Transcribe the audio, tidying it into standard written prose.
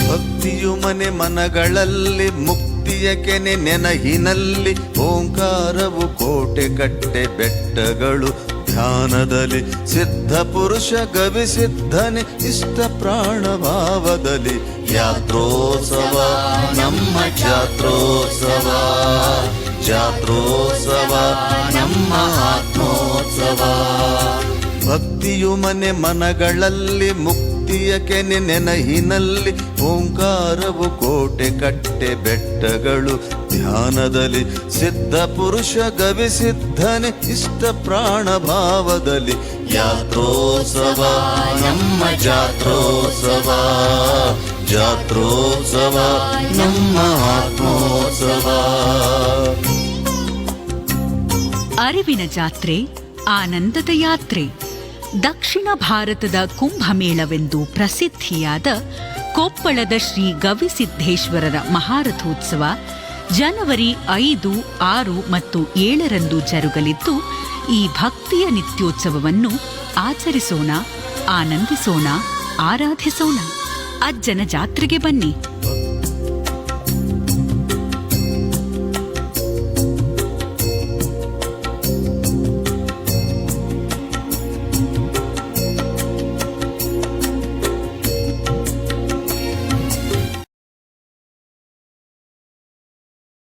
ಭಕ್ತಿಯು ಮನೆ ಮನಗಳಲ್ಲಿ ಮುಕ್ತಿಯ ಕೆನೆ ನೆನಹಿನಲ್ಲಿ ಓಂಕಾರವು ಕೋಟೆ ಕಟ್ಟೆ ಬೆಟ್ಟಗಳು ಧ್ಯಾನದಲ್ಲಿ ಸಿದ್ಧ ಪುರುಷ ಗವಿ ಸಿದ್ಧನೆ ಇಷ್ಟ ಪ್ರಾಣ ಭಾವದಲ್ಲಿ ಯಾತ್ರೋತ್ಸವ ನಮ್ಮ ಜಾತ್ರೋತ್ಸವ ಜಾತ್ರೋತ್ಸವ ನಮ್ಮ ಆತ್ಮೋತ್ಸವ. ಭಕ್ತಿಯು ಮನೆ ಮನಗಳಲ್ಲಿ ಮುಕ್ತಿಯ ಕೆನೆ ನೆನಹಿನಲ್ಲಿ ಓಂಕಾರವು ಕೋಟೆ ಕಟ್ಟೆ ಬೆಟ್ಟಗಳು ಧ್ಯಾನದಲ್ಲಿ ಸಿದ್ಧ ಪುರುಷ ಗವಿ ಸಿದ್ಧನೆ ಇಷ್ಟ ಪ್ರಾಣ ಭಾವದಲ್ಲಿ ಯಾತ್ರೋತ್ಸವ ನಮ್ಮ ಜಾತ್ರೋತ್ಸವ ಜಾತ್ರೋತ್ಸವ ನಮ್ಮ ಆತ್ಮೋತ್ಸವ. ಅರಿವಿನ ಜಾತ್ರೆ, ಆನಂದದ ಯಾತ್ರೆ. ದಕ್ಷಿಣ ಭಾರತದ ಕುಂಭಮೇಳವೆಂದು ಪ್ರಸಿದ್ಧಿಯಾದ ಕೊಪ್ಪಳದ ಶ್ರೀ ಗವಿಸಿದ್ದೇಶ್ವರರ ಮಹಾರಥೋತ್ಸವ ಜನವರಿ 5, 6 ಮತ್ತು 7ರಂದು ಜರುಗಲಿದ್ದು, ಈ ಭಕ್ತಿಯ ನಿತ್ಯೋತ್ಸವವನ್ನು ಆಚರಿಸೋಣ, ಆನಂದಿಸೋಣ, ಆರಾಧಿಸೋಣ. ಅಜ್ಜನ ಜಾತ್ರೆಗೆ ಬನ್ನಿ.